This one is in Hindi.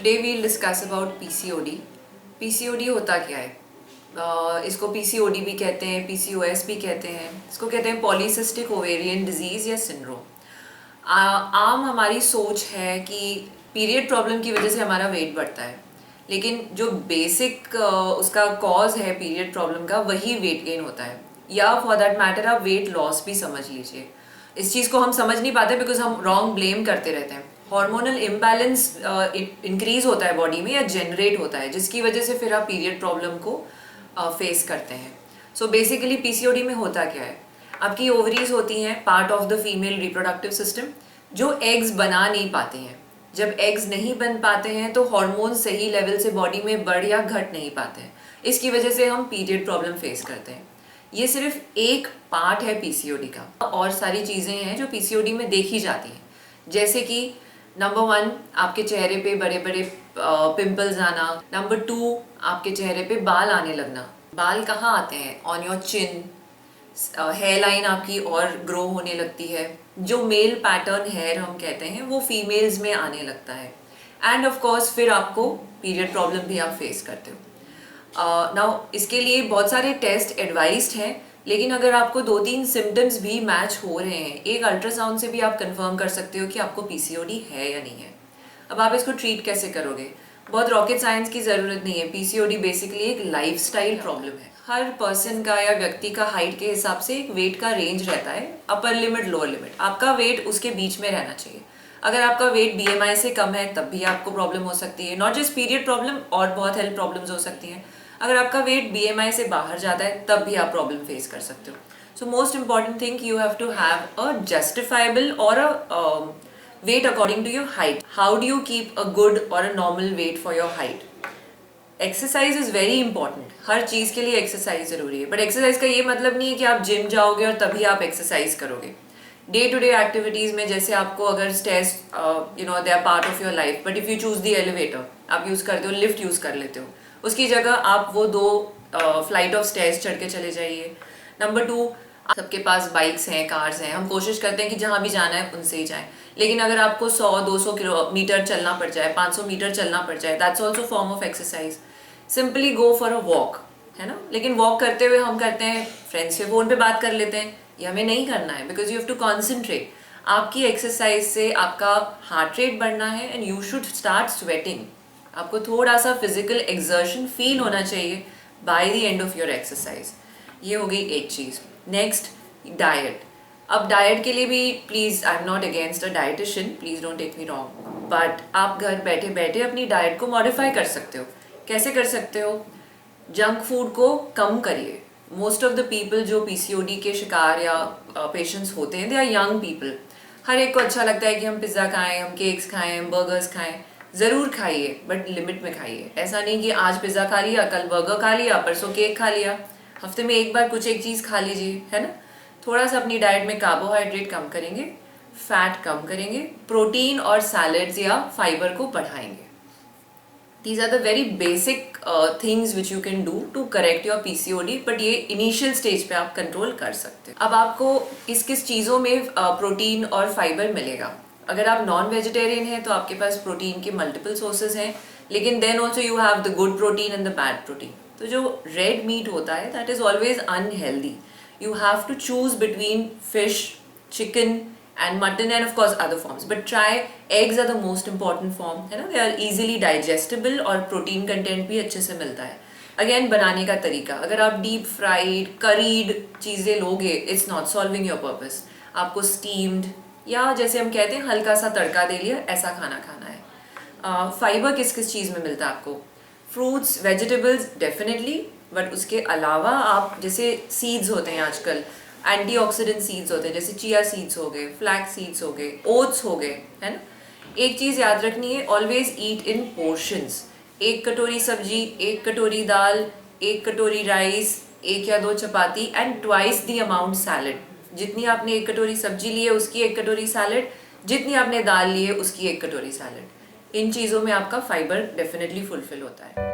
Today we'll discuss about PCOD. PCOD होता क्या है? इसको पीसीओडी भी कहते हैं, पीसीओएस भी कहते हैं, इसको कहते हैं पॉलीसिस्टिक ओवेरियन डिजीज़ या सिंड्रोम। आम हमारी सोच है कि पीरियड प्रॉब्लम की वजह से हमारा वेट बढ़ता है, लेकिन जो बेसिक उसका कॉज है पीरियड प्रॉब्लम का वही वेट गेन होता है, या फॉर दैट मैटर आप वेट लॉस भी समझ लीजिए। इस चीज़ को हम समझ नहीं पाते बिकॉज हम रॉन्ग ब्लेम करते रहते हैं। हार्मोनल इम्बैलेंस इंक्रीज होता है बॉडी में या जनरेट होता है, जिसकी वजह से फिर आप पीरियड प्रॉब्लम को फेस करते हैं। सो बेसिकली पीसीओडी में होता क्या है, आपकी ओवरीज होती हैं part of the female reproductive system, जो एग्स बना नहीं पाते हैं। जब एग्स नहीं बन पाते हैं तो हार्मोन सही लेवल से बॉडी में बढ़ या घट नहीं पाते हैं, इसकी वजह से हम पीरियड प्रॉब्लम फेस करते हैं। ये सिर्फ एक पार्ट है पीसीओडी का, और सारी चीज़ें हैं जो पीसीओडी में देखी जाती हैं, जैसे कि नंबर 1 आपके चेहरे पे बड़े बड़े पिंपल्स आना। नंबर 2 आपके चेहरे पे बाल आने लगना। बाल कहाँ आते हैं? On your chin. Hair line आपकी और ग्रो होने लगती है। जो मेल पैटर्न हेयर हम कहते हैं वो फीमेल्स में आने लगता है। एंड ऑफ कोर्स फिर आपको पीरियड प्रॉब्लम भी आप फेस करते हो। नाउ इसके लिए बहुत सारे टेस्ट एडवाइज्ड हैं, लेकिन अगर आपको 2-3 सिम्टम्स भी मैच हो रहे हैं, एक अल्ट्रासाउंड से भी आप कंफर्म कर सकते हो कि आपको पीसीओडी है या नहीं है। अब आप इसको ट्रीट कैसे करोगे? बहुत रॉकेट साइंस की ज़रूरत नहीं है। पीसीओडी बेसिकली एक लाइफस्टाइल प्रॉब्लम है। हर पर्सन का या व्यक्ति का हाइट के हिसाब से एक वेट का रेंज रहता है, अपर लिमिट लोअर लिमिट। आपका वेट उसके बीच में रहना चाहिए। अगर आपका वेट बीएमआई से कम है तब भी आपको प्रॉब्लम हो सकती है, नॉट जस्ट पीरियड प्रॉब्लम, और बहुत हेल्थ प्रॉब्लम्स हो सकती हैं। अगर आपका वेट बीएमआई से बाहर जाता है तब भी आप प्रॉब्लम फेस कर सकते हो। So most important thing, you have to have a justifiable और a weight according to your height. How do you keep a good or a normal weight for your height? Exercise is very important. हर चीज़ के लिए एक्सरसाइज ज़रूरी है, बट एक्सरसाइज का ये मतलब नहीं है कि आप जिम जाओगे और तभी आप एक्सरसाइज करोगे। डे टू डे एक्टिविटीज़ में जैसे आपको अगर stairs they are part of your life, but if you choose the elevator, आप यूज़ करते हो, लिफ्ट यूज़ कर लेते हो, उसकी जगह आप वो 2 फ्लाइट ऑफ स्टेयर्स चढ़ के चले जाइए। नंबर 2, सबके पास बाइक्स हैं, कार्स हैं, हम कोशिश करते हैं कि जहाँ भी जाना है उनसे ही जाएं। लेकिन अगर आपको 100-200 किलोमीटर चलना पड़ जाए, 500 मीटर चलना पड़ जाए, that's also form of exercise. Simply go for a walk, है ना। लेकिन वॉक करते हुए हम करते हैं फ्रेंड्स से फ़ोन पे बात कर लेते हैं, ये हमें नहीं करना है, because you have to concentrate. आपकी एक्सरसाइज से आपका हार्ट रेट बढ़ना है and you should start sweating. आपको थोड़ा सा फिजिकल एक्सर्शन फील होना चाहिए by the end of your exercise. ये हो गई एक चीज़। Next, diet. अब डाइट के लिए भी please, I am not against a dietitian, please don't take me wrong, but आप घर बैठे बैठे अपनी डाइट को मॉडिफाई कर सकते हो। कैसे कर सकते हो? जंक फूड को कम करिए। मोस्ट ऑफ द पीपल जो पीसीओडी के शिकार या पेशेंट्स होते हैं, दे आर यंग पीपल। हर एक को अच्छा लगता है कि हम पिज़्ज़ा खाएं, हम केक्स खाएं, हम बर्गर्स खाएं। ज़रूर खाइए, बट लिमिट में खाइए। ऐसा नहीं कि आज पिज़्ज़ा खा लिया, कल बर्गर खा लिया, परसों केक खा लिया। हफ्ते में एक बार कुछ एक चीज़ खा लीजिए, है ना। थोड़ा सा अपनी डाइट में कार्बोहाइड्रेट कम करेंगे, फैट कम करेंगे, प्रोटीन और सैलड्स या फाइबर को बढ़ाएंगे। These are the very basic things which you can do to correct your PCOD, but ये इनिशियल स्टेज पे आप कंट्रोल कर सकते हैं। अब आपको किस किस चीज़ों में प्रोटीन और फाइबर मिलेगा? अगर आप नॉन वेजिटेरियन हैं तो आपके पास प्रोटीन के मल्टीपल सोर्सेज हैं, लेकिन then also you have the good protein and the bad protein. तो जो रेड मीट होता है that is always unhealthy. You have to choose between fish, chicken and mutton and of course other forms, but try eggs are the most important form, है ना। they are easily digestible और protein content भी अच्छे से मिलता है। अगेन, बनाने का तरीका, अगर आप डीप फ्राइड करीड चीज़ें लोगे, it's not solving your purpose. आपको स्टीम्ड या जैसे हम कहते हैं हल्का सा तड़का दे लिया, ऐसा खाना खाना है। फाइबर किस किस चीज़ में मिलता है आपको? फ्रूट्स, वेजिटेबल्स डेफिनेटली, बट उसके अलावा आप जैसे सीड्स होते हैं आजकल, एंटीऑक्सीडेंट सीड्स होते हैं, जैसे चिया सीड्स हो गए, फ्लैक्स सीड्स हो गए, ओट्स हो गए, है ना। एक चीज़ याद रखनी है, ऑलवेज ईट इन पोर्शंस। 1 कटोरी सब्जी, 1 कटोरी दाल, 1 कटोरी राइस, 1 या 2 chapati and twice the amount salad. जितनी आपने 1 कटोरी सब्जी ली है उसकी 1 कटोरी सैलड, जितनी आपने दाल ली है उसकी 1 कटोरी सैलड। इन चीज़ों में आपका फाइबर डेफिनेटली फुलफिल होता है।